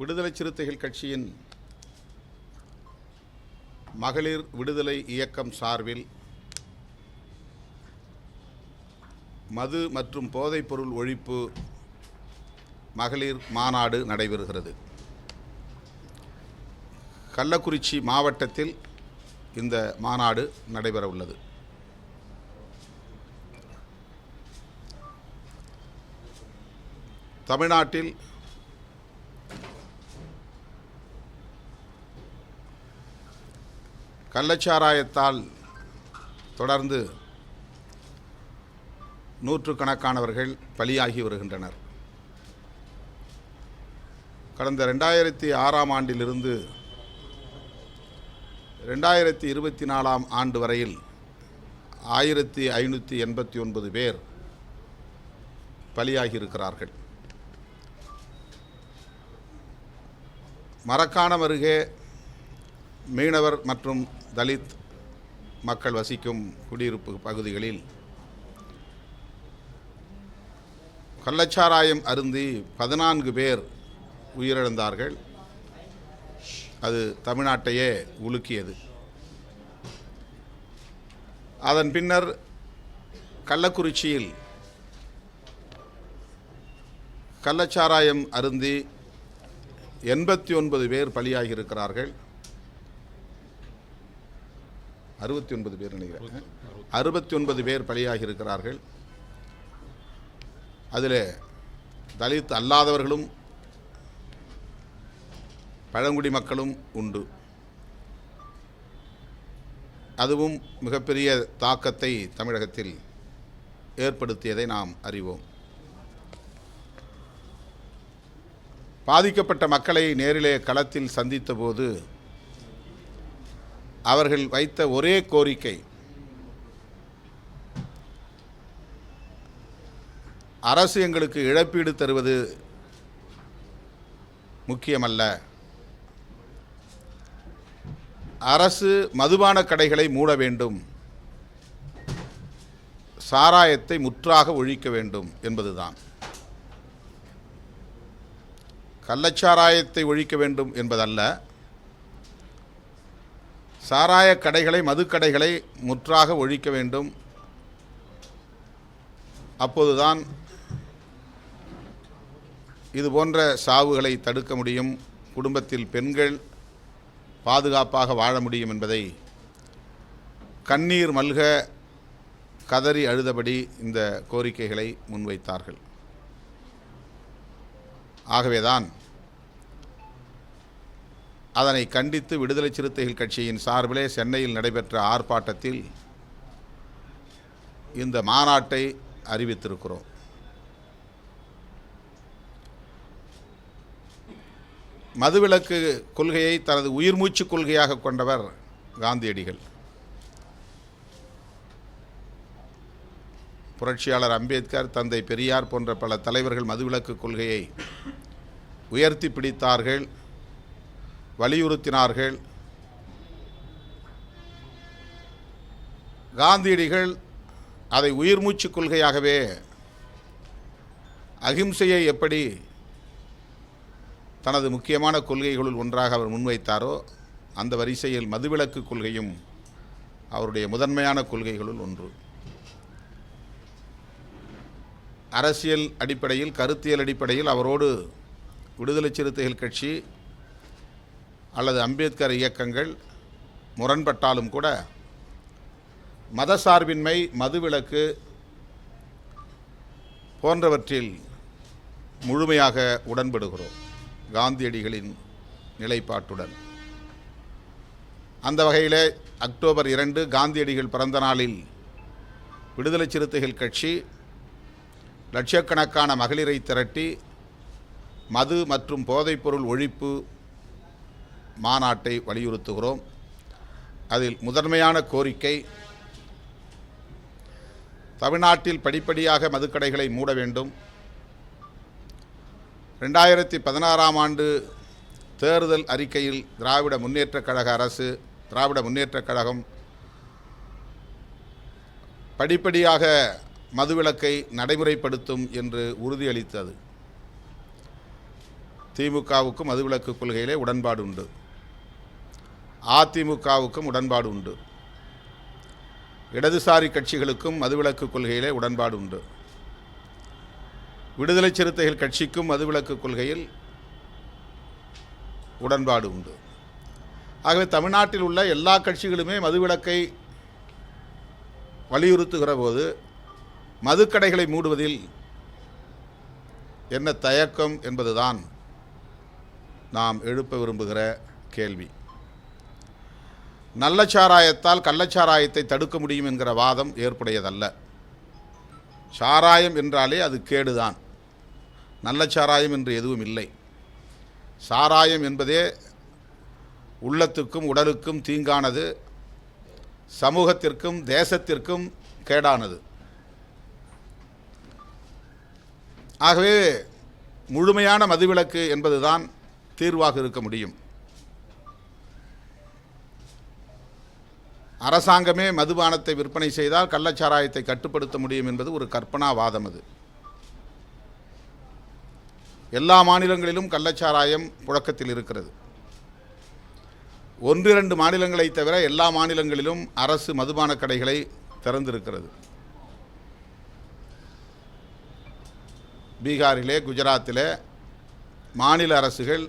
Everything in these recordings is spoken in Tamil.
விடுதலை சிறுத்தைகள் கட்சியின் மகளிர் விடுதலை இயக்கம் சார்பில் மது மற்றும் போதைப்பொருள் ஒழிப்பு மகளிர் மாநாடு நடைபெறுகிறது. கள்ளக்குறிச்சி மாவட்டத்தில் இந்த மாநாடு நடைபெற உள்ளது. தமிழ்நாட்டில் கள்ளச்சாராயத்தால் தொடர்ந்து நூற்றுக்கணக்கானவர்கள் பலியாகி வருகின்றனர். கடந்த 2006ஆம் ஆண்டிலிருந்து 2024ஆம் ஆண்டு வரையில் 1589 பேர் பலியாகி இருக்கிறார்கள். மரக்காணம் அருகே மீனவர் மற்றும் தலித் மக்கள் வசிக்கும் குடியிருப்பு பகுதிகளில் கள்ளச்சாராயம் அருந்தி 14 பேர் உயிரிழந்தார்கள். அது தமிழ்நாட்டையே உலுக்கியது. அதன் பின்னர் கள்ளக்குறிச்சியில் கள்ளச்சாராயம் அருந்தி 89 பேர் பலியாகி இருக்கிறார்கள். 69 பேர் நினைக்கிறேன். 69 பேர் பலியாகி இருக்கிறார்கள். அதில் தலித் அல்லாதவர்களும் பழங்குடி மக்களும் உண்டு. அதுவும் மிகப்பெரிய தாக்கத்தை தமிழகத்தில் ஏற்படுத்தியதை நாம் அறிவோம். பாதிக்கப்பட்ட மக்களை நேரிலே களத்தில் சந்தித்த போது அவர்கள் வைத்த ஒரே கோரிக்கை, அரசு எங்களுக்கு இழப்பீடு தருவது முக்கியமல்ல, அரசு மதுபான கடைகளை மூட வேண்டும், சாராயத்தை முற்றாக ஒழிக்க வேண்டும் என்பதுதான். கள்ளச்சாராயத்தை ஒழிக்க வேண்டும் என்பதல்ல, சாராய கடைகளை மதுக்கடைகளை முற்றாக ஒழிக்க வேண்டும். அப்போதுதான் இது போன்ற சாவுகளை தடுக்க முடியும், குடும்பத்தில் பெண்கள் பாதுகாப்பாக வாழ முடியும் என்பதை கண்ணீர் மல்க கதறி அழுதபடி இந்த கோரிக்கைகளை முன்வைத்தார்கள். ஆகவேதான் அதனை கண்டித்து விடுதலை சிறுத்தைகள் கட்சியின் சார்பிலே சென்னையில் நடைபெற்ற ஆர்ப்பாட்டத்தில் இந்த மாநாட்டை அறிவித்திருக்கிறோம். மதுவிலக்கு கொள்கையை தனது உயிர்மூச்சு கொள்கையாக கொண்டவர் காந்தியடிகள். புரட்சியாளர் அம்பேத்கர், தந்தை பெரியார் போன்ற பல தலைவர்கள் மதுவிலக்கு கொள்கையை உயர்த்தி பிடித்தார்கள், வலியுறுத்தினார்கள். காந்தியடிகள் அதை உயிர்மூச்சு கொள்கையாகவே அகிம்சையை எப்படி தனது முக்கியமான கொள்கைகளுள் ஒன்றாக அவர் முன்வைத்தாரோ, அந்த வரிசையில் மதுவிலக்கு கொள்கையும் அவருடைய முதன்மையான கொள்கைகளுள் ஒன்று. அரசியல் அடிப்படையில், கருத்தியல் அடிப்படையில் அவரோடு விடுதலை சிறுத்தைகள் கட்சி அல்லது அம்பேத்கர் இயக்கங்கள் முரண்பட்டாலும் கூட மதசார்பின்மை, மதுவிலக்கு போன்றவற்றில் முழுமையாக உடன்படுகிறோம் காந்தியடிகளின் நிலைப்பாட்டுடன். அந்த வகையிலே அக்டோபர் 2 காந்தியடிகள் பிறந்த நாளில் விடுதலை சிறுத்தைகள் கட்சி லட்சக்கணக்கான மகளிரை திரட்டி மது மற்றும் போதைப்பொருள் ஒழிப்பு மாநாட்டை வலியுறுத்துகிறோம். அதில் முதன்மையான கோரிக்கை, தமிழ்நாட்டில் படிப்படியாக மதுக்கடைகளை மூட வேண்டும். 2016ஆம் ஆண்டு தேர்தல் அறிக்கையில் திராவிட முன்னேற்றக் கழகம் படிப்படியாக மதுவிலக்கை நடைமுறைப்படுத்தும் என்று உறுதியளித்தது. திமுகவுக்கும் மதுவிலக்கு கொள்கையிலே உடன்பாடு உண்டு, அதிமுகவுக்கும் உடன்பாடு உண்டு, இடதுசாரி கட்சிகளுக்கும் மதுவிலக்கு கொள்கையிலே உடன்பாடு உண்டு, விடுதலை சிறுத்தைகள் கட்சிக்கும் மதுவிலக்கு கொள்கையில் உடன்பாடு உண்டு. ஆகவே தமிழ்நாட்டில் உள்ள எல்லா கட்சிகளுமே மதுவிலக்கை வலியுறுத்துகிற போது மதுக்கடைகளை மூடுவதில் என்ன தயக்கம் என்பதுதான் நாம் எழுப்ப விரும்புகிற கேள்வி. நல்ல சாராயத்தால் கள்ளச்சாராயத்தை தடுக்க முடியும் என்கிற வாதம் ஏற்புடையதல்ல. சாராயம் என்றாலே அது கேடுதான். நல்ல சாராயம் என்று எதுவும் இல்லை. சாராயம் என்பதே உள்ளத்துக்கும் உடலுக்கும் தீங்கானது, சமூகத்திற்கும் தேசத்திற்கும் கேடானது. ஆகவே முழுமையான மதுவிலக்கு என்பதுதான் தீர்வாக இருக்க முடியும். அரசாங்கமே மதுபானத்தை விற்பனை செய்தால் கள்ளச்சாராயத்தை கட்டுப்படுத்த முடியும் என்பது ஒரு கற்பனாவாதம். அது எல்லா மாநிலங்களிலும் கள்ளச்சாராயம் புழக்கத்தில் இருக்கிறது. 1-2 மாநிலங்களை தவிர எல்லா மாநிலங்களிலும் அரசு மதுபான கடைகளை திறந்திருக்கிறது. பீகாரிலே, குஜராத்திலே மாநில அரசுகள்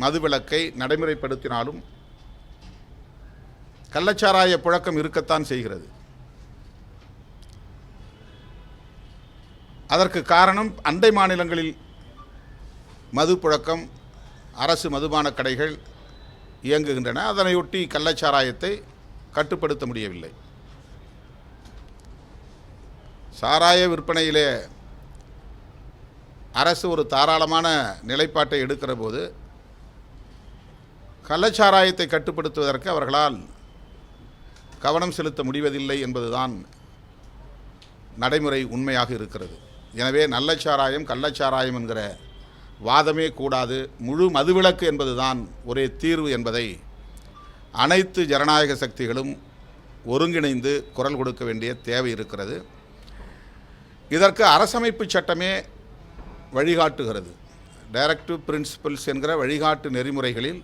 மதுவிலக்கை நடைமுறைப்படுத்தினாலும் கள்ளச்சாராய புழக்கம் இருக்கத்தான் செய்கிறது. அதற்கு காரணம் அண்டை மாநிலங்களில் மது புழக்கம், அரசு மதுபான கடைகள் இயங்குகின்றன. அதனையொட்டி கள்ளச்சாராயத்தை கட்டுப்படுத்த முடியவில்லை. சாராய விற்பனையிலே அரசு ஒரு தாராளமான நிலைப்பாட்டை எடுக்கிற போது கள்ளச்சாராயத்தை கட்டுப்படுத்துவதற்கு அவர்களால் கவனம் செலுத்த முடிவதில்லை என்பதுதான் நடைமுறை உண்மையாக இருக்கிறது. எனவே நல்ல சாராயம் கள்ளச்சாராயம் என்கிற வாதமே கூடாது. முழு மதுவிலக்கு என்பதுதான் ஒரே தீர்வு என்பதை அனைத்து ஜனநாயக சக்திகளும் ஒருங்கிணைந்து குரல் கொடுக்க வேண்டிய தேவை இருக்கிறது. இதற்கு அரசமைப்பு சட்டமே வழிகாட்டுகிறது. டைரக்டிவ் பிரின்சிபல்ஸ் என்கிற வழிகாட்டு நெறிமுறைகளில்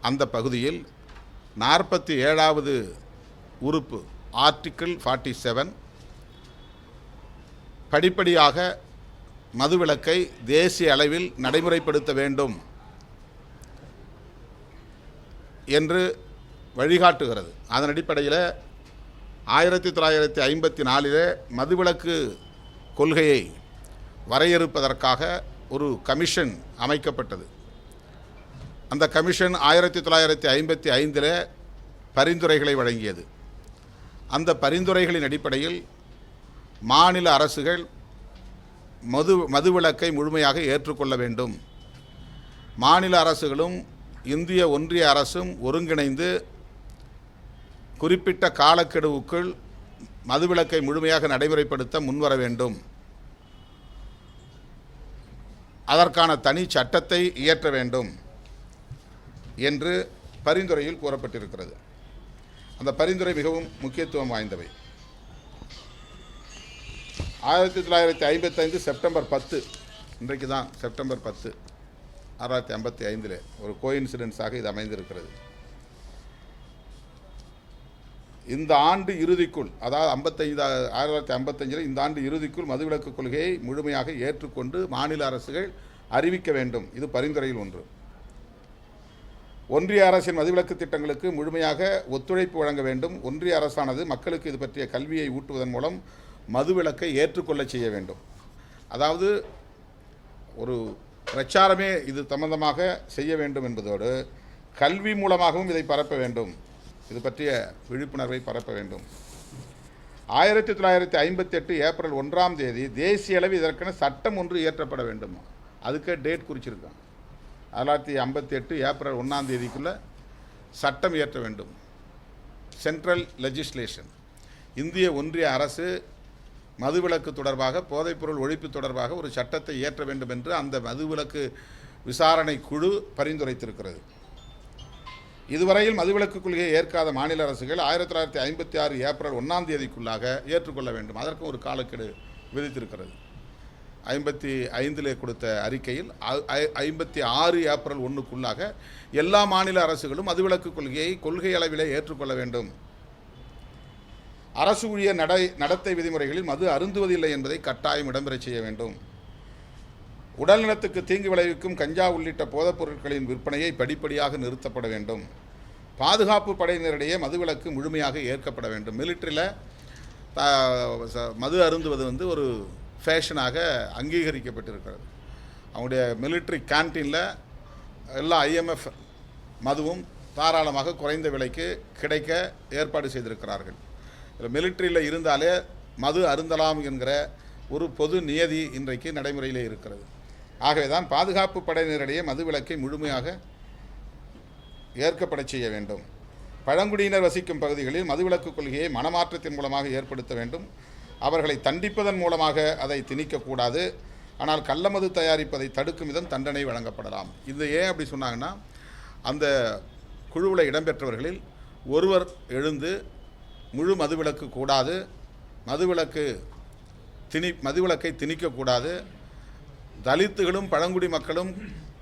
அந்த பகுதியில் 47வது உறுப்பு ஆர்டிக்கிள் 47 படிப்படியாக மதுவிலக்கை தேசிய அளவில் நடைமுறைப்படுத்த வேண்டும் என்று வழிகாட்டுகிறது. அதன் அடிப்படையில் 1954 மதுவிலக்கு கொள்கையை வரையறுப்பதற்காக ஒரு கமிஷன் அமைக்கப்பட்டது. அந்த கமிஷன் 1955 பரிந்துரைகளை வழங்கியது. அந்த பரிந்துரைகளின் அடிப்படையில் மாநில அரசுகள் மதுவிலக்கை முழுமையாக ஏற்றுக்கொள்ள வேண்டும். மாநில அரசுகளும் இந்திய ஒன்றிய அரசும் ஒருங்கிணைந்து குறிப்பிட்ட காலக்கெடுவுக்குள் மதுவிலக்கை முழுமையாக நடைமுறைப்படுத்த முன்வர வேண்டும். அதற்கான தனி சட்டத்தை இயற்ற வேண்டும் என்று பரிந்துரையில் கூறப்பட்டிருக்கிறது. அந்த பரிந்துரை மிகவும் முக்கியத்துவம் வாய்ந்தவை. 1955 செப்டம்பர் 10, இன்றைக்கு தான் செப்டம்பர் 10, 1955 ஒரு கோயின்சிடென்ஸாக இது அமைந்திருக்கிறது. இந்த ஆண்டு இறுதிக்குள், அதாவது 1955 இந்த ஆண்டு இறுதிக்குள் மதுவிலக்கு கொள்கையை முழுமையாக ஏற்றுக்கொண்டு மாநில அரசுகள் அறிவிக்க வேண்டும். இது பரிந்துரையில் ஒன்று. ஒன்றிய அரசின் மதுவிலக்கு திட்டங்களுக்கு முழுமையாக ஒத்துழைப்பு வழங்க வேண்டும். ஒன்றிய அரசானது மக்களுக்கு இது பற்றிய கல்வியை ஊட்டுவதன் மூலம் மதுவிலக்கை ஏற்றுக்கொள்ள செய்ய வேண்டும். அதாவது ஒரு பிரச்சாரமே இது சம்பந்தமாக செய்ய வேண்டும் என்பதோடு கல்வி மூலமாகவும் இதை பரப்ப வேண்டும். இது பற்றிய விழிப்புணர்வை பரப்ப வேண்டும். 1958 ஏப்ரல் 1ஆம் தேதி தேசிய அளவில் இதற்கென சட்டம் ஒன்று இயற்றப்பட வேண்டும். அதுக்கு டேட் குறிச்சிருக்காங்க. 1958 ஏப்ரல் 1ஆம் தேதிக்குள்ளே சட்டம் இயற்ற வேண்டும். Central legislation. இந்திய ஒன்றிய அரசு மதுவிலக்கு தொடர்பாக, போதைப்பொருள் ஒழிப்பு தொடர்பாக ஒரு சட்டத்தை இயற்ற வேண்டும் என்று அந்த மதுவிலக்கு விசாரணை குழு பரிந்துரைத்திருக்கிறது. இதுவரையில் மதுவிலக்கு கொள்கையை ஏற்காத மாநில அரசுகள் 1956 ஏப்ரல் 1ஆம் தேதிக்குள்ளாக ஏற்றுக்கொள்ள வேண்டும். அதற்கும் ஒரு காலக்கெடு விதித்திருக்கிறது. 55 கொடுத்த அறிக்கையில் 56 ஏப்ரல் 1க்குள்ளாக எல்லா மாநில அரசுகளும் மதுவிலக்கு கொள்கை அளவிலே ஏற்றுக்கொள்ள வேண்டும். அரசு ஊழியர் நடத்தை விதிமுறைகளில் மது அருந்துவதில்லை என்பதை கட்டாயம் இடம்பெறச் செய்ய வேண்டும். உடல்நலத்துக்கு தீங்கு விளைவிக்கும் கஞ்சா உள்ளிட்ட போதைப் பொருட்களின் விற்பனையை படிப்படியாக நிறுத்தப்பட வேண்டும். பாதுகாப்பு படையினரிடையே மதுவிலக்கு முழுமையாக ஏற்கப்பட வேண்டும். மிலிட்டரியில் மது அருந்துவது ஒரு ஃபேஷனாக அங்கீகரிக்கப்பட்டிருக்கிறது. அவங்களுடைய மிலிட்ரி கேன்டீனில் எல்லா IMF மதுவும் தாராளமாக குறைந்த விலைக்கு கிடைக்க ஏற்பாடு செய்திருக்கிறார்கள். மிலிட்ரியில் இருந்தாலே மது அருந்தலாம் என்கிற ஒரு பொது நியதி இன்றைக்கு நடைமுறையிலே இருக்கிறது. ஆகவே தான் பாதுகாப்பு படையினரிடையே மதுவிலக்கை முழுமையாக ஏற்கப்பட செய்ய வேண்டும். பழங்குடியினர் வசிக்கும் பகுதிகளில் மதுவிலக்கு கொள்கையை மனமாற்றத்தின் மூலமாக ஏற்படுத்த வேண்டும். அவர்களை தண்டிப்பதன் மூலமாக அதை திணிக்கக்கூடாது. ஆனால் கள்ளமது தயாரிப்பதை தடுக்கும் விதம் தண்டனை வழங்கப்படலாம். இது ஏன் அப்படி சொன்னாங்கன்னா, அந்த குழுவில் இடம்பெற்றவர்களில் ஒருவர் எழுந்து முழு மதுவிலக்கு கூடாது, மதுவிலக்கை திணிக்கக்கூடாது, தலித்துகளும் பழங்குடி மக்களும்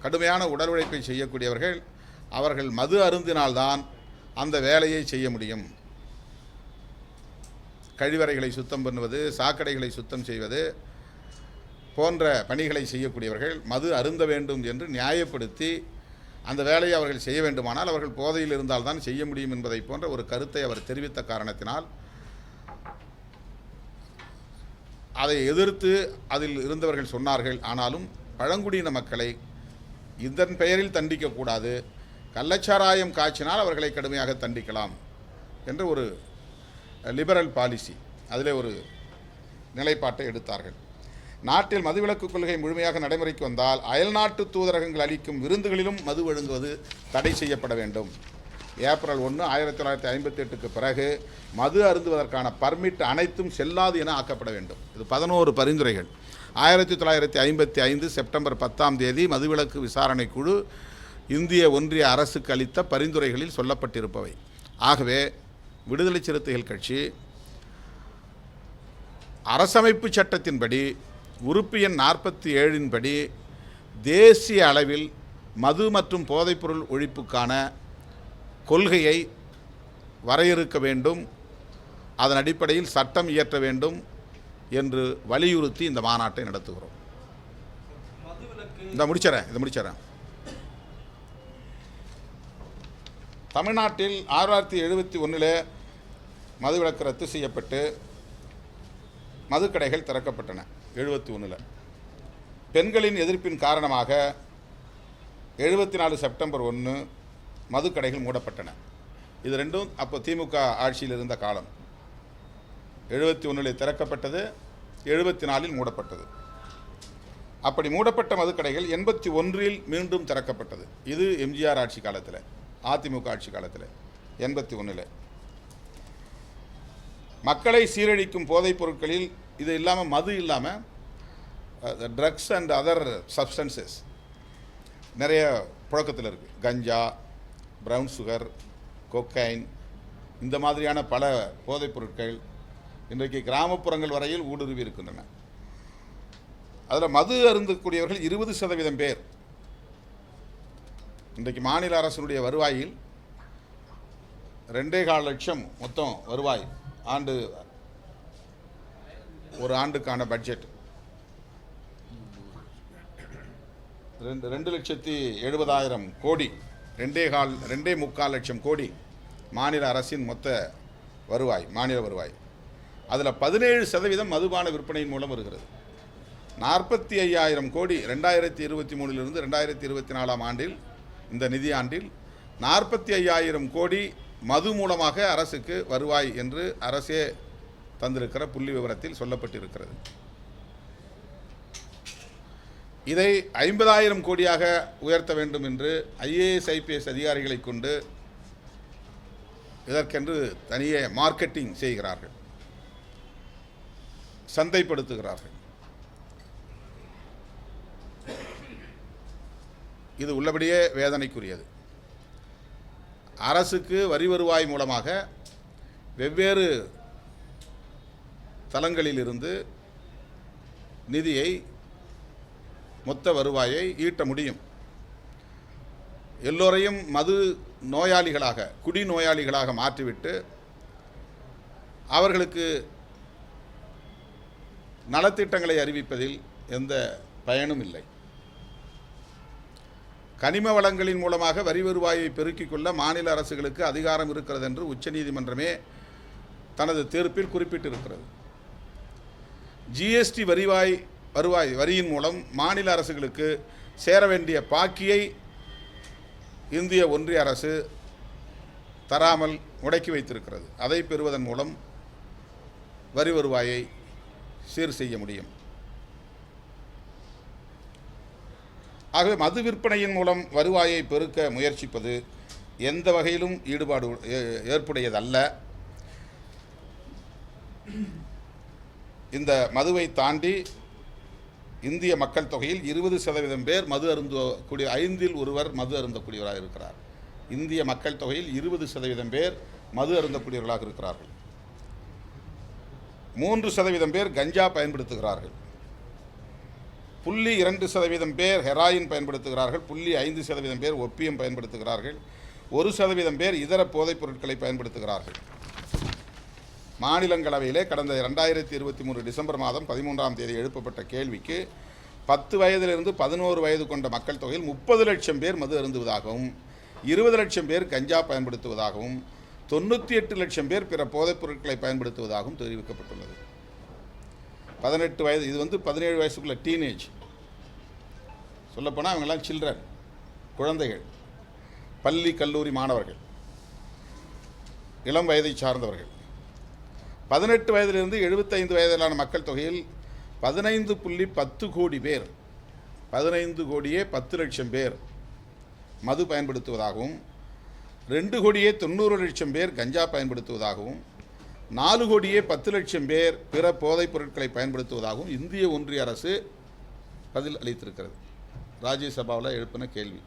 கடுமையான உடல் உழைப்பை செய்யக்கூடியவர்கள், அவர்கள் மது அருந்தினால்தான் அந்த வேலையை செய்ய முடியும். கழிவறைகளை சுத்தம் பண்ணுவது, சாக்கடைகளை சுத்தம் செய்வது போன்ற பணிகளை செய்யக்கூடியவர்கள் மது அருந்த வேண்டும் என்று நியாயப்படுத்தி அந்த வேலையை அவர்கள் செய்ய வேண்டுமானால் அவர்கள் போதையில் இருந்தால்தான் செய்ய முடியும் என்பதை போன்ற ஒரு கருத்தை அவர் தெரிவித்த காரணத்தினால் அதை எதிர்த்து அதில் இருந்தவர்கள் சொன்னார்கள். ஆனாலும் பழங்குடியின மக்களை இதன் பெயரில் தண்டிக்கக்கூடாது, கள்ளச்சாராயம் காய்ச்சினால் அவர்களை கடுமையாக தண்டிக்கலாம் என்ற ஒரு லிபரல் பாலிசி, அதிலே ஒரு நிலைப்பாட்டை எடுத்தார்கள். நாட்டில் மதுவிலக்கு கொள்கை முழுமையாக நடைமுறைக்கு வந்தால் அயல்நாட்டு தூதரகங்கள் அளிக்கும் விருந்துகளிலும் மது வழங்குவது தடை செய்யப்பட வேண்டும். ஏப்ரல் 1, 1958க்கு பிறகு மது அருந்துவதற்கான பர்மிட் அனைத்தும் செல்லாது என ஆக்கப்பட வேண்டும். இது 11 பரிந்துரைகள். 1955 செப்டம்பர் 10 மதுவிலக்கு விசாரணை குழு இந்திய ஒன்றிய அரசுக்கு அளித்த பரிந்துரைகளில் சொல்லப்பட்டிருப்பவை. ஆகவே விடுதலை சிறுத்தைகள் கட்சி அரசமைப்பு சட்டத்தின்படி உறுப்பு எண் 47 படி தேசிய அளவில் மது மற்றும் போதைப்பொருள் ஒழிப்புக்கான கொள்கையை வரையறுக்க வேண்டும், அதன் அடிப்படையில் சட்டம் இயற்ற வேண்டும் என்று வலியுறுத்தி இந்த மாநாட்டை நடத்துகிறோம். இதை முடிச்சிடறேன். தமிழ்நாட்டில் 1971 மதுவிலக்கு ரத்து செய்யப்பட்டு மதுக்கடைகள் திறக்கப்பட்டன. 71 பெண்களின் எதிர்ப்பின் காரணமாக 74 செப்டம்பர் 1 மதுக்கடைகள் மூடப்பட்டன. இது ரெண்டும் அப்போ திமுக ஆட்சியில் இருந்த காலம். 71 திறக்கப்பட்டது, 74 மூடப்பட்டது. அப்படி மூடப்பட்ட மதுக்கடைகள் 81 மீண்டும் திறக்கப்பட்டது. இது எம்ஜிஆர் ஆட்சி காலத்தில், அதிமுக ஆட்சி காலத்தில் 81 மக்களை சீரழிக்கும் போதைப் பொருட்களில் இது இல்லாமல் மது இல்லாமல் ட்ரக்ஸ் அண்ட் அதர் சப்ஸ்டன்சஸ் நிறைய புழக்கத்தில் இருக்குது. கஞ்சா, ப்ரவுன் சுகர், கொக்கைன், இந்த மாதிரியான பல போதைப் பொருட்கள் இன்றைக்கு கிராமப்புறங்கள் வரையில் ஊடுருவி இருக்கின்றன. அதில் மது அருந்தக்கூடியவர்கள் 20% பேர். இன்றைக்கு மாநில அரசினுடைய வருவாயில் 2.25 லட்சம் மொத்தம் வருவாய், ஒரு ஆண்டுக்கான பட்ஜெட் 2,70,000 கோடி, 2.25 லட்சம் கோடி மாநில அரசின் மொத்த வருவாய், மாநில வருவாய். அதில் 17% மதுபான விற்பனையின் மூலம் வருகிறது. 45,000 கோடி 2023 2024 ஆண்டில், இந்த நிதியாண்டில் 45,000 கோடி மது மூலமாக அரசுக்கு வருவாய் என்று அரசே தந்திருக்கிற புள்ளி விவரத்தில் சொல்லப்பட்டிருக்கிறது. இதை 50,000 கோடியாக உயர்த்த வேண்டும் என்று IAS IPS அதிகாரிகளை கொண்டு இதற்கென்று தனியே மார்க்கெட்டிங் செய்கிறார்கள், சந்தைப்படுத்துகிறார்கள். இது உள்ளபடியே வேதனைக்குரியது. அரசுக்கு வரி வருவாய் மூலமாக வெவ்வேறு தளங்களிலிருந்து நிதியை மொத்த வருவாயை ஈட்ட முடியும். எல்லோரையும் மது நோயாளிகளாக, குடி நோயாளிகளாக மாற்றிவிட்டு அவர்களுக்கு நலத்திட்டங்களை அறிவிப்பதில் எந்த பயனும் இல்லை. கனிம வளங்களின் மூலமாக வரி வருவாயை பெருக்கிக் கொள்ள மாநில அரசுகளுக்கு அதிகாரம் இருக்கிறது என்று உச்சநீதிமன்றமே தனது தீர்ப்பில் குறிப்பிட்டிருக்கிறது. ஜிஎஸ்டி வரியின் மூலம் மாநில அரசுகளுக்கு சேர வேண்டிய பாக்கியை இந்திய ஒன்றிய அரசு தராமல் முடக்கி வைத்திருக்கிறது. அதை பெறுவதன் மூலம் வரி வருவாயை சீர் செய்ய முடியும். ஆகவே மது விற்பனையின் மூலம் வருவாயை பெருக்க முயற்சிப்பது எந்த வகையிலும் ஈடுபாடு ஏற்புடையதல்ல. இந்த மதுவை தாண்டி இந்திய மக்கள் தொகையில் 20% பேர் மது அருந்தக்கூடிய, 5இல் ஒருவர் மது அருந்தக்கூடியவராக இருக்கிறார். இந்திய மக்கள் தொகையில் 20% பேர் மது அருந்தக்கூடியவர்களாக இருக்கிறார்கள். 3% பேர் கஞ்சா பயன்படுத்துகிறார்கள். 0.2% பேர் ஹெராயின் பயன்படுத்துகிறார்கள். 0.5% பேர் ஒப்பியம் பயன்படுத்துகிறார்கள். 1% பேர் இதர போதைப் பொருட்களை பயன்படுத்துகிறார்கள். மாநிலங்களவையிலே கடந்த 2023 டிசம்பர் மாதம் 13ஆம் தேதி எழுப்பப்பட்ட கேள்விக்கு 10 வயதிலிருந்து 11 வயது கொண்ட மக்கள் தொகையில் 30 லட்சம் பேர் மது அருந்துவதாகவும், 20 லட்சம் பேர் கஞ்சா பயன்படுத்துவதாகவும், 98 லட்சம் பேர் பிற போதைப் பொருட்களை பயன்படுத்துவதாகவும் தெரிவிக்கப்பட்டுள்ளது. 18 வயது, இது 17 வயசுக்குள்ள டீனேஜ், சொல்லப்போனால் அவங்கெல்லாம் சில்ட்ரன், குழந்தைகள், பள்ளி கல்லூரி மாணவர்கள், இளம் வயதை சார்ந்தவர்கள். 18 வயதிலிருந்து 75 வயதிலான மக்கள் தொகையில் 15.10 கோடி பேர், 15 கோடியே 10 லட்சம் பேர் மது பயன்படுத்துவதாகவும், 2 கோடியே 90 லட்சம் பேர் கஞ்சா பயன்படுத்துவதாகவும், 4 கோடியே 10 லட்சம் பேர் பிற போதைப் பொருட்களை பயன்படுத்துவதாகவும் இந்திய ஒன்றிய அரசு பதில் அளித்திருக்கிறது. ராஜ்யசபாவில் எழுப்பின கேள்வி.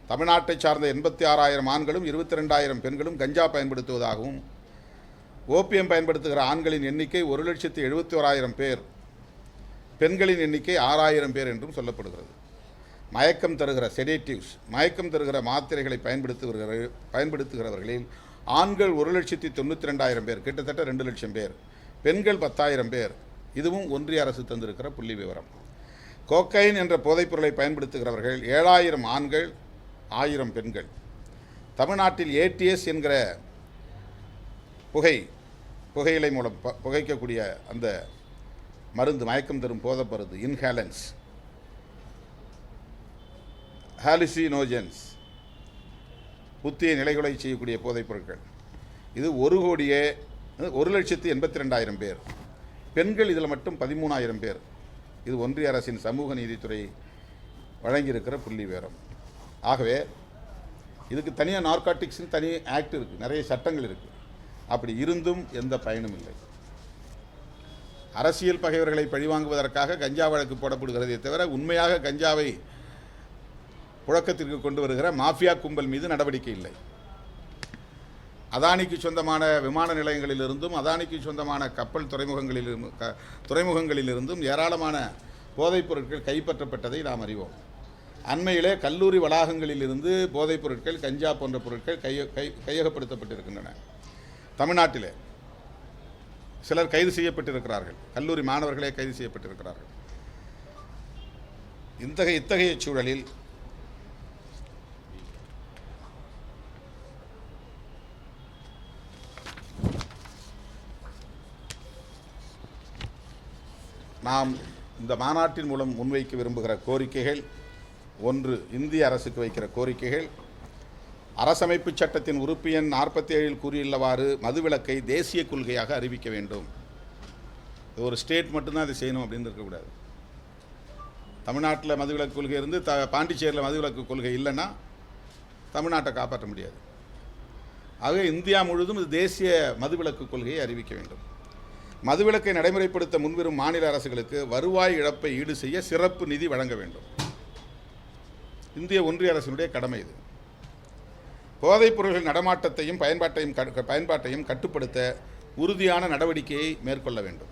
தமிழ்நாட்டை சார்ந்த 86,000 ஆண்களும் 22,000 பெண்களும் கஞ்சா பயன்படுத்துவதாகவும், ஓபியம் பயன்படுத்துகிற ஆண்களின் எண்ணிக்கை 1,71,000 பேர், பெண்களின் எண்ணிக்கை 6,000 பேர் என்றும் சொல்லப்படுகிறது. மயக்கம் தருகிற செடேட்டிவ்ஸ், மயக்கம் தருகிற மாத்திரைகளை பயன்படுத்துகிறவர்களில் ஆண்கள் 1,92,000 பேர், கிட்டத்தட்ட 2 லட்சம் பேர், பெண்கள் 10,000 பேர். இதுவும் ஒன்றிய அரசு தந்திருக்கிற புள்ளி விவரம். கோக்கைன் என்ற போதைப்பொருளை பயன்படுத்துகிறவர்கள் 7,000 ஆண்கள், 1000 பெண்கள். தமிழ்நாட்டில் ஏடிஎஸ் என்கிற புகையிலை மூலம் புகைக்கக்கூடிய அந்த மருந்து, மயக்கம் தரும் போதை மருந்து, இன்ஹேலன்ஸ், ஹாலுசினோஜன்ஸ், புத்திய நிலைகளை செய்யக்கூடிய போதைப் பொருட்கள், இது 1,82,000 பேர். பெண்கள் இதில் மட்டும் 13,000 பேர். இது ஒன்றிய அரசின் சமூக நீதித்துறை வழங்கியிருக்கிற புள்ளி விவரம். ஆகவே இதுக்கு தனியாக நார்காட்டிக்ஸ்னு தனி ஆக்ட் இருக்குது, நிறைய சட்டங்கள் இருக்குது. அப்படி இருந்தும் எந்த பயனும் இல்லை. அரசியல் பகைவர்களை பழிவாங்குவதற்காக கஞ்சா வழக்கு போடப்படுகிறதே தவிர உண்மையாக கஞ்சாவை புழக்கத்திற்கு கொண்டு வருகிற மாஃபியா கும்பல் மீது நடவடிக்கை இல்லை. அதானிக்கு சொந்தமான விமான நிலையங்களிலிருந்தும், அதானிக்கு சொந்தமான கப்பல் துறைமுகங்களிலிருந்தும் ஏராளமான போதைப் பொருட்கள் கைப்பற்றப்பட்டதை நாம் அறிவோம். அண்மையிலே கல்லூரி வளாகங்களிலிருந்து போதைப் பொருட்கள், கஞ்சா போன்ற பொருட்கள் கையகப்படுத்தப்பட்டிருக்கின்றன. தமிழ்நாட்டிலே சிலர் கைது செய்யப்பட்டிருக்கிறார்கள், கல்லூரி மாணவர்களே கைது செய்யப்பட்டிருக்கிறார்கள். இத்தகைய சூழலில் நாம் இந்த மாநாட்டின் மூலம் முன்வைக்க விரும்புகிற கோரிக்கைகள், ஒன்று, இந்திய அரசுக்கு வைக்கிற கோரிக்கைகள், அரசமைப்பு சட்டத்தின் உறுப்பு எண் 47 கூறியுள்ளவாறு மதுவிலக்கை தேசிய கொள்கையாக அறிவிக்க வேண்டும். இது ஒரு ஸ்டேட் மட்டும்தான் அதை செய்யணும் அப்படின்னு இருக்கக்கூடாது. தமிழ்நாட்டில் மதுவிலக்கு கொள்கை இருந்து பாண்டிச்சேரியில் மதுவிலக்கு கொள்கை இல்லைன்னா தமிழ்நாட்டை காப்பாற்ற முடியாது. ஆக இந்தியா முழுவதும் இது தேசிய மதுவிலக்கு கொள்கையை அறிவிக்க வேண்டும். மதுவிலக்கை நடைமுறைப்படுத்த முன்வரும் மாநில அரசுகளுக்கு வருவாய் இழப்பை ஈடு செய்ய சிறப்பு நிதி வழங்க வேண்டும். இந்திய ஒன்றிய அரசினுடைய கடமை இது. போதைப் பொருள்கள் நடமாட்டத்தையும் பயன்பாட்டையும் கட்டுப்படுத்த உறுதியான நடவடிக்கையை மேற்கொள்ள வேண்டும்.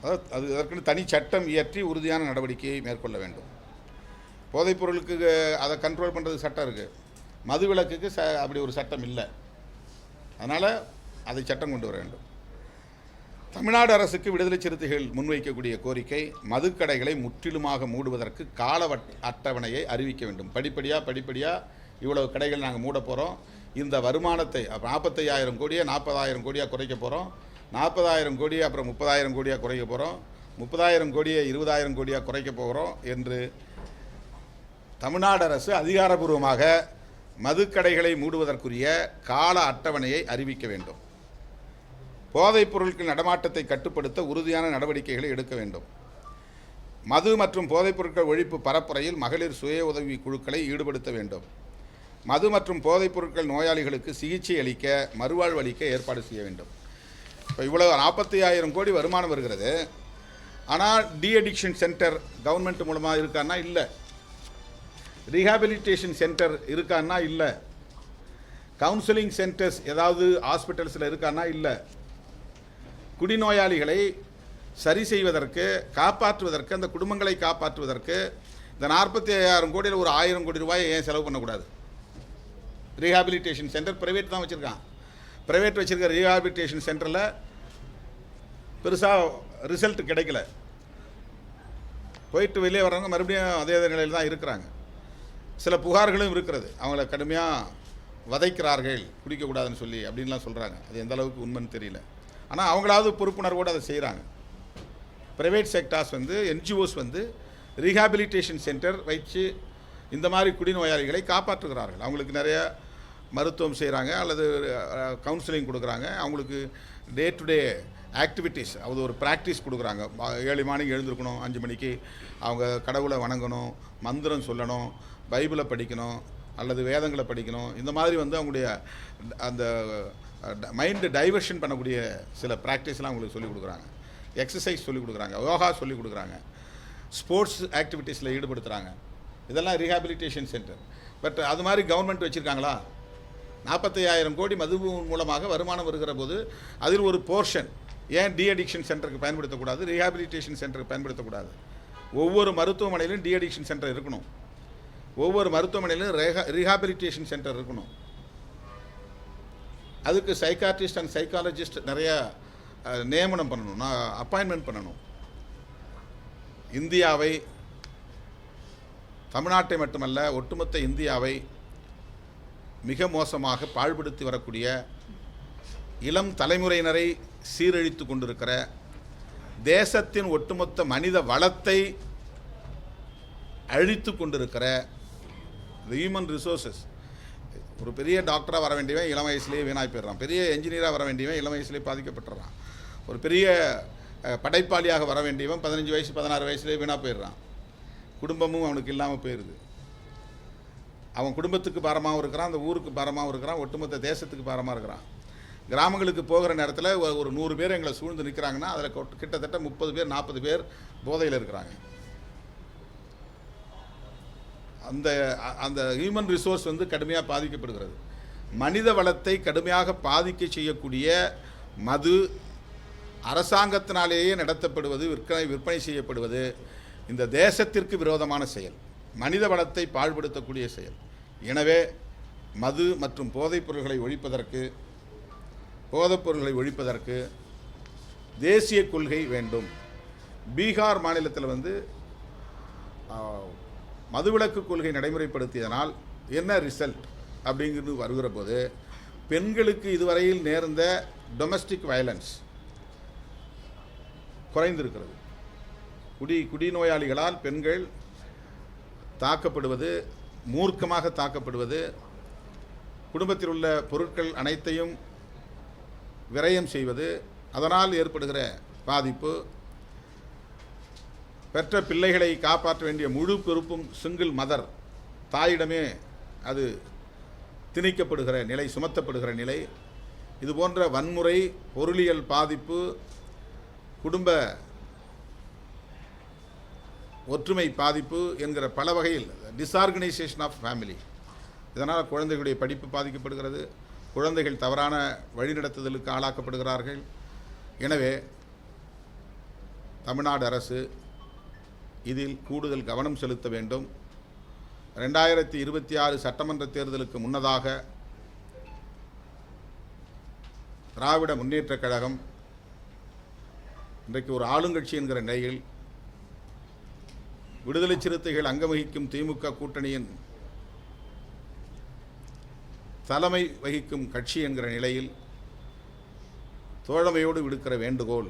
அது அதற்குன்னு தனி சட்டம் இயற்றி உறுதியான நடவடிக்கையை மேற்கொள்ள வேண்டும். போதைப்பொருளுக்கு அதை கண்ட்ரோல் பண்ணுறது சட்டம் இருக்குது, மதுவிலக்குக்கு அப்படி ஒரு சட்டம் இல்லை. அதனால் அதை சட்டம் கொண்டு வர வேண்டும். தமிழ்நாடு அரசுக்கு விடுதலை சிறுத்தைகள் முன்வைக்கக்கூடிய கோரிக்கை, மதுக்கடைகளை முற்றிலுமாக மூடுவதற்கு கால அட்டவணையை அறிவிக்க வேண்டும். படிப்படியாக இவ்வளவு கடைகள் நாங்கள் மூட போகிறோம், இந்த வருமானத்தை 45,000 கோடியை 40,000 கோடியாக குறைக்க போகிறோம், 40,000 கோடியை அப்புறம் 30,000 கோடியாக குறைக்க போகிறோம், 30,000 கோடியை 20,000 கோடியாக குறைக்க போகிறோம் என்று தமிழ்நாடு அரசு அதிகாரபூர்வமாக மதுக்கடைகளை மூடுவதற்குரிய கால அட்டவணையை அறிவிக்க வேண்டும். போதைப் பொருட்கள் நடமாட்டத்தை கட்டுப்படுத்த உறுதியான நடவடிக்கைகளை எடுக்க வேண்டும். மது மற்றும் போதைப் பொருட்கள் ஒழிப்பு பரப்புரையில் மகளிர் சுய உதவி குழுக்களை ஈடுபடுத்த வேண்டும். மது மற்றும் போதைப் பொருட்கள் நோயாளிகளுக்கு சிகிச்சை அளிக்க, மறுவாழ்வு அளிக்க ஏற்பாடு செய்ய வேண்டும். இப்போ இவ்வளோ 45,000 கோடி வருமானம் வருகிறது. ஆனால் அடிக்ஷன் சென்டர் கவர்மெண்ட் மூலமாக இருக்கான்னா இல்லை, ரீஹாபிலிட்டேஷன் சென்டர் இருக்கான்னா இல்லை, கவுன்சிலிங் சென்டர்ஸ் ஏதாவது ஹாஸ்பிட்டல்ஸில் இருக்கான்னா இல்லை. குடிநோயாளிகளை சரி செய்வதற்கு, காப்பாற்றுவதற்கு, அந்த குடும்பங்களை காப்பாற்றுவதற்கு இந்த 45,000 கோடியில் ஒரு 1,000 கோடி ரூபாயை ஏன் செலவு பண்ணக்கூடாது? ரீஹாபிலிட்டேஷன் சென்டர் ப்ரைவேட் தான் வச்சுருக்கான். ப்ரைவேட் வச்சுருக்க ரீஹாபிலிட்டேஷன் சென்டரில் பெருசாக ரிசல்ட் கிடைக்கல. போயிட்டு வெளியே வர்றவங்க மறுபடியும் அதே நிலையில் தான் இருக்கிறாங்க. சில புகார்களும் இருக்கிறது, அவங்கள கடுமையாக வதைக்கிறார்கள் குடிக்கக்கூடாதுன்னு சொல்லி அப்படின்லாம் சொல்கிறாங்க. அது எந்த அளவுக்கு உண்மைன்னு தெரியல. ஆனால் அவங்களாவது பொறுப்புணர்வோடு அதை செய்கிறாங்க. Private sectors NGOs rehabilitation centre வச்சு இந்த மாதிரி குடிநோயாளிகளை காப்பாற்றுகிறார்கள். அவங்களுக்கு நிறைய மருத்துவம் செய்கிறாங்க, அல்லது கவுன்சிலிங் கொடுக்குறாங்க. அவங்களுக்கு டே டு டே ஆக்டிவிட்டீஸ், அது ஒரு ப்ராக்டிஸ் கொடுக்குறாங்க. 7 மணிக்கு எழுந்திருக்கணும், 5 மணிக்கு அவங்க கடவுளை வணங்கணும், மந்திரம் சொல்லணும், பைபிளை படிக்கணும், அல்லது வேதங்களை படிக்கணும். இந்த மாதிரி அவங்களுடைய அந்த மைண்டு டைவர்ஷன் பண்ணக்கூடிய சில ப்ராக்டிஸ்லாம் அவங்களுக்கு சொல்லிக் கொடுக்குறாங்க. எக்ஸசைஸ் சொல்லிக் கொடுக்குறாங்க, யோகா சொல்லிக் கொடுக்குறாங்க, ஸ்போர்ட்ஸ் ஆக்டிவிட்டீஸில் ஈடுபடுத்துகிறாங்க. இதெல்லாம் ரீஹாபிலிட்டேஷன் சென்டர். பட் அது மாதிரி கவர்மெண்ட் வச்சுருக்காங்களா? 45,000 கோடி மது மூலமாக வருமானம் வருகிற போது அதில் ஒரு போர்ஷன் ஏன் அடிக்ஷன் சென்டருக்கு பயன்படுத்தக்கூடாது, ரீஹாபிலிட்டேஷன் சென்டருக்கு பயன்படுத்தக்கூடாது? ஒவ்வொரு மருத்துவமனையிலும் அடிக்ஷன் சென்டர் இருக்கணும், ஒவ்வொரு மருத்துவமனையிலும் ரீஹாபிலிட்டேஷன் சென்டர் இருக்கணும். அதுக்கு சைக்காட்ரிஸ்ட் அண்ட் சைக்காலஜிஸ்ட் நிறையா நியமனம் பண்ணணும், அப்பாயின்மெண்ட் பண்ணணும். இந்தியாவை, தமிழ்நாட்டை மட்டுமல்ல ஒட்டுமொத்த இந்தியாவை மிக மோசமாக பாழ்படுத்தி வரக்கூடிய, இளம் தலைமுறையினரை சீரழித்து கொண்டிருக்கிற, தேசத்தின் ஒட்டுமொத்த மனித வளத்தை அழித்து கொண்டிருக்கிற ஹியூமன் ரிசோர்ஸஸ். ஒரு பெரிய டாக்டராக வர வேண்டியவன் இளம் வயசுலேயே வீணாய் போயிடுறான், பெரிய என்ஜினியராக வர வேண்டியவன் இளம் வயசுலேயே பாதிக்கப்பட்டுறான், ஒரு பெரிய படைப்பாளியாக வர வேண்டியவன் 15 வயசு 16 வயசுலேயே வீணாக போயிடுறான். குடும்பமும் அவனுக்கு இல்லாமல் போயிடுது. அவன் குடும்பத்துக்கு பாரமாகவும் இருக்கிறான், அந்த ஊருக்கு பாரமாகவும் இருக்கிறான், ஒட்டுமொத்த தேசத்துக்கு பாரமாக இருக்கிறான். கிராமங்களுக்கு போகிற நேரத்தில் ஒரு 100 பேர் எங்களை சூழ்ந்து நிற்கிறாங்கன்னா அதில் கிட்டத்தட்ட 30 பேர் 40 பேர் போதையில் இருக்கிறாங்க. அந்த அந்த ஹியூமன் ரிசோர்ஸ் கடுமையாக பாதிக்கப்படுகிறது. மனித வளத்தை கடுமையாக பாதிக்க செய்யக்கூடிய மது அரசாங்கத்தினாலேயே நடத்தப்படுவது, விற்பனை செய்யப்படுவது இந்த தேசத்திற்கு விரோதமான செயல், மனித வளத்தை பாழ்படுத்தக்கூடிய செயல். எனவே மது மற்றும் போதைப் பொருள்களை ஒழிப்பதற்கு தேசிய கொள்கை வேண்டும். பீகார் மாநிலத்தில் மதுவிலக்கு கொள்கை நடைமுறைப்படுத்தியதனால் என்ன ரிசல்ட் அப்படிங்கிறது வருகிற போது, பெண்களுக்கு இதுவரையில் நேர்ந்த டொமஸ்டிக் வயலன்ஸ் குறைந்திருக்கிறது. குடிநோயாளிகளால் பெண்கள் தாக்கப்படுவது, மூர்க்கமாக தாக்கப்படுவது, குடும்பத்தில் உள்ள பொருட்கள் அனைத்தையும் விரயம் செய்வது, அதனால் ஏற்படுகிற பாதிப்பு, பெற்ற பிள்ளைகளை காப்பாற்ற வேண்டிய முழு பொறுப்பும் சிங்கிள் மதர், தாயிடமே அது திணிக்கப்படுகிற நிலை, சுமத்தப்படுகிற நிலை, இது போன்ற வன்முறை, பொருளியல் பாதிப்பு, குடும்ப ஒற்றுமை பாதிப்பு என்கிற பல வகையில் டிஸ்ஆர்கனைசேஷன் ஆஃப் ஃபேமிலி. இதனால் குழந்தைகளுடைய படிப்பு பாதிக்கப்படுகிறது, குழந்தைகள் தவறான வழிநடத்துதலுக்கு ஆளாக்கப்படுகிறார்கள். எனவே தமிழ்நாடு அரசு இதில் கூடுதல் கவனம் செலுத்த வேண்டும். 2026 சட்டமன்ற தேர்தலுக்கு முன்னதாக திராவிட முன்னேற்றக் கழகம் இன்றைக்கு ஒரு ஆளுங்கட்சி என்கிற நிலையில் விடுதலை சிறுத்தைகள் அங்கவகிக்கும் திமுக கூட்டணியின் தலைமை வகிக்கும் கட்சி என்கிற நிலையில் தோழமையோடு விடுக்கிற வேண்டுகோள்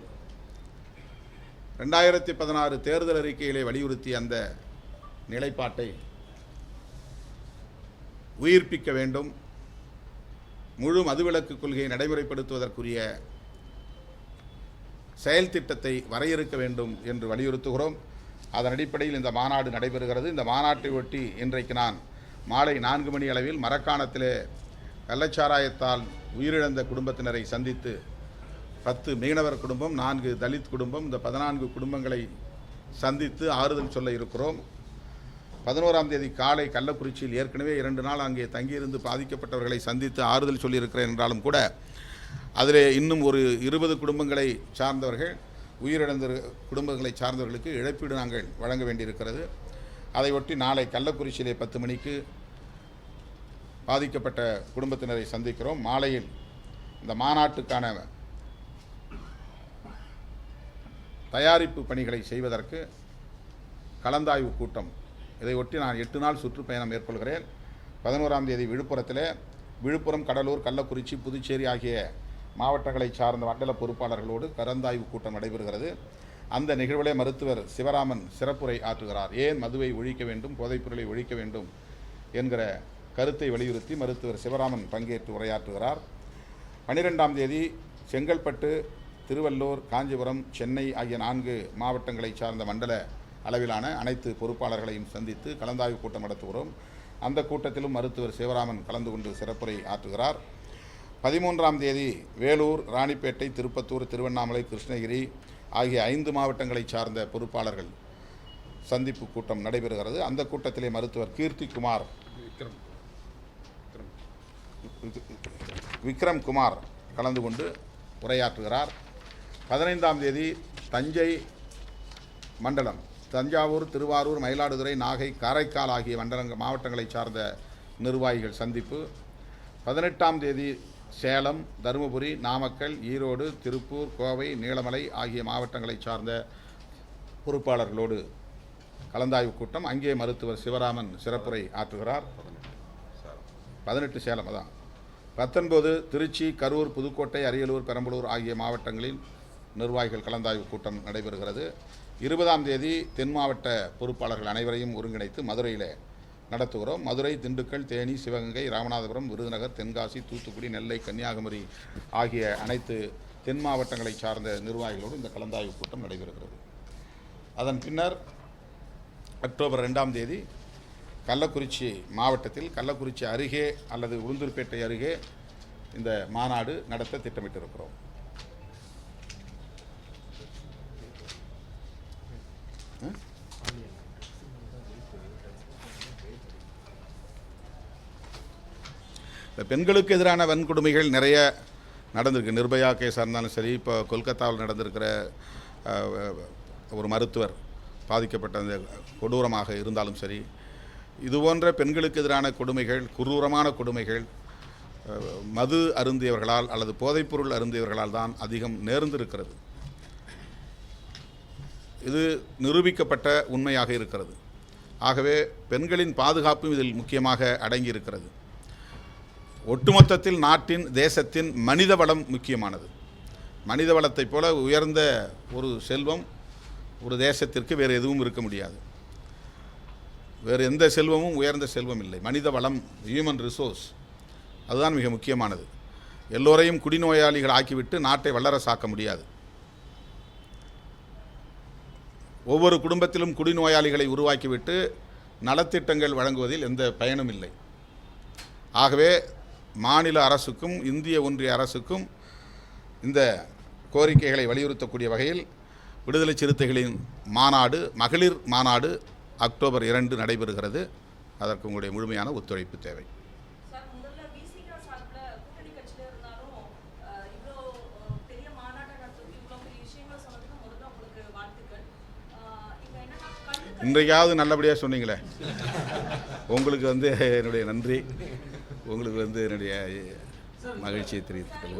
2016 தேர்தல் அறிக்கையிலே வலியுறுத்திய அந்த நிலைப்பாட்டை உயிர்ப்பிக்க வேண்டும். முழு மதுவிலக்கு கொள்கையை நடைமுறைப்படுத்துவதற்குரிய செயல் திட்டத்தை வரையறுக்க வேண்டும் என்று வலியுறுத்துகிறோம். அதன் அடிப்படையில் இந்த மாநாடு நடைபெறுகிறது. இந்த மாநாட்டை ஒட்டி இன்றைக்கு நான் மாலை 4 மணி அளவில் மரக்காணத்திலே கள்ளச்சாராயத்தால் உயிரிழந்த குடும்பத்தினரை சந்தித்து 10 மீனவர் குடும்பம், 4 தலித் குடும்பம், இந்த 14 குடும்பங்களை சந்தித்து ஆறுதல் சொல்ல இருக்கிறோம். 11ஆம் தேதி காலை கள்ளக்குறிச்சியில் ஏற்கனவே 2 நாள் அங்கே தங்கியிருந்து பாதிக்கப்பட்டவர்களை சந்தித்து ஆறுதல் சொல்லியிருக்கிறேன் என்றாலும் கூட அதிலே இன்னும் ஒரு 20 குடும்பங்களை சார்ந்தவர்கள், உயிரிழந்த குடும்பங்களை சார்ந்தவர்களுக்கு இழப்பீடு நாங்கள் வழங்க வேண்டியிருக்கிறது. அதையொட்டி நாளை கள்ளக்குறிச்சியிலே 10 மணிக்கு பாதிக்கப்பட்ட குடும்பத்தினரை சந்திக்கிறோம். மாலையில் இந்த மாநாட்டுக்கான தயாரிப்பு பணிகளை செய்வதற்கு கலந்தாய்வு கூட்டம், இதை ஒட்டி நான் 8 நாள் சுற்றுப்பயணம் மேற்கொள்கிறேன். 11ஆம் தேதி விழுப்புரம், கடலூர், கள்ளக்குறிச்சி, புதுச்சேரி ஆகிய மாவட்டங்களை சார்ந்த மண்டல பொறுப்பாளர்களோடு கலந்தாய்வு கூட்டம் நடைபெறுகிறது. அந்த நிகழ்விலே மருத்துவர் சிவராமன் சிறப்புரை ஆற்றுகிறார். ஏன் மதுவை ஒழிக்க வேண்டும், போதைப்பொருளை ஒழிக்க வேண்டும் என்கிற கருத்தை வலியுறுத்தி மருத்துவர் சிவராமன் பங்கேற்று உரையாற்றுகிறார். 12ஆம் தேதி செங்கல்பட்டு, திருவள்ளூர், காஞ்சிபுரம், சென்னை ஆகிய 4 மாவட்டங்களை சார்ந்த மண்டல அளவிலான அனைத்து பொறுப்பாளர்களையும் சந்தித்து கலந்தாய்வு கூட்டம் நடத்துகிறோம். அந்த கூட்டத்திலும் மருத்துவர் சிவராமன் கலந்து கொண்டு சிறப்புரை ஆற்றுகிறார். 13ஆம் தேதி வேலூர், ராணிப்பேட்டை, திருப்பத்தூர், திருவண்ணாமலை, கிருஷ்ணகிரி ஆகிய 5 மாவட்டங்களை சார்ந்த பொறுப்பாளர்கள் சந்திப்பு கூட்டம் நடைபெறுகிறது. அந்த கூட்டத்திலே மருத்துவர் விக்ரம் குமார் கலந்து கொண்டு உரையாற்றுகிறார். 15ஆம் தேதி தஞ்சை மண்டலம், தஞ்சாவூர், திருவாரூர், மயிலாடுதுறை, நாகை, காரைக்கால் ஆகிய மாவட்டங்களை சார்ந்த நிர்வாகிகள் சந்திப்பு. 18ஆம் தேதி சேலம், தருமபுரி, நாமக்கல், ஈரோடு, திருப்பூர், கோவை, நீலமலை ஆகிய மாவட்டங்களை சார்ந்த பொறுப்பாளர்களோடு கலந்தாய்வு கூட்டம். அங்கே மருத்துவர் சிவராமன் சிறப்புரை ஆற்றுகிறார். 18 சேலம், அதான் 19 திருச்சி, கரூர், புதுக்கோட்டை, அரியலூர், பெரம்பலூர் ஆகிய மாவட்டங்களில் நிர்வாகிகள் கலந்தாய்வு கூட்டம் நடைபெறுகிறது. 20ஆம் தேதி தென் மாவட்ட பொறுப்பாளர்கள் அனைவரையும் ஒருங்கிணைத்து மதுரையில் நடத்துகிறோம். மதுரை, திண்டுக்கல், தேனி, சிவகங்கை, ராமநாதபுரம், விருதுநகர், தென்காசி, தூத்துக்குடி, நெல்லை, கன்னியாகுமரி ஆகிய அனைத்து தென் மாவட்டங்களை சார்ந்த நிர்வாகிகளோடு இந்த கலந்தாய்வு கூட்டம் நடைபெறுகிறது. அதன் பின்னர் அக்டோபர் 2ஆம் தேதி கள்ளக்குறிச்சி மாவட்டத்தில் கள்ளக்குறிச்சி அருகே அல்லது உளுந்தூர்பேட்டை அருகே இந்த மாநாடு நடத்த திட்டமிட்டிருக்கிறோம். பெண்களுக்கு எதிரான வன்கொடுமைகள் நிறைய நடந்திருக்கு. நிர்பயா கேஸாக இருந்தாலும் சரி, இப்போ கொல்கத்தாவில் நடந்திருக்கிற ஒரு மருத்துவர் பாதிக்கப்பட்ட அந்த கொடூரமாக இருந்தாலும் சரி, இதுபோன்ற பெண்களுக்கு எதிரான கொடுமைகள், குரூரமான கொடுமைகள் மது அருந்தியவர்களால் அல்லது போதைப்பொருள் அருந்தியவர்களால் தான் அதிகம் நேர்ந்திருக்கிறது. இது நிரூபிக்கப்பட்ட உண்மையாக இருக்கிறது. ஆகவே பெண்களின் பாதுகாப்பும் இதில் முக்கியமாக அடங்கியிருக்கிறது. ஒட்டுமொத்தத்தில் நாட்டின், தேசத்தின் மனித வளம் முக்கியமானது. மனித வளத்தைப் போல உயர்ந்த ஒரு செல்வம் ஒரு தேசத்திற்கு வேறு எதுவும் இருக்க முடியாது. வேறு எந்த செல்வமும் உயர்ந்த செல்வம் இல்லை. மனித வளம், ஹியூமன் ரிசோர்ஸ், அதுதான் மிக முக்கியமானது. எல்லோரையும் குடிநோயாளிகள் ஆக்கிவிட்டு நாட்டை வல்லரசாக்க முடியாது. ஒவ்வொரு குடும்பத்திலும் குடிநோயாளிகளை உருவாக்கிவிட்டு நலத்திட்டங்கள் வழங்குவதில் எந்த பயனும் இல்லை. ஆகவே மாநில அரசுக்கும் இந்திய ஒன்றிய அரசுக்கும் இந்த கோரிக்கைகளை வலியுறுத்தக்கூடிய வகையில் விடுதலை சிறுத்தைகளின் மாநாடு, மகளிர் மாநாடு அக்டோபர் 2 நடைபெறுகிறது. அதற்கு உங்களுடைய முழுமையான ஒத்துழைப்பு தேவை. இன்றைக்காவது நல்லபடியாக சொன்னீங்களே, உங்களுக்கு வந்து என்னுடைய நன்றி, உங்களுக்கு வந்து என்னுடைய மகிழ்ச்சியை தெரிவித்துக் கொள்கிறேன்.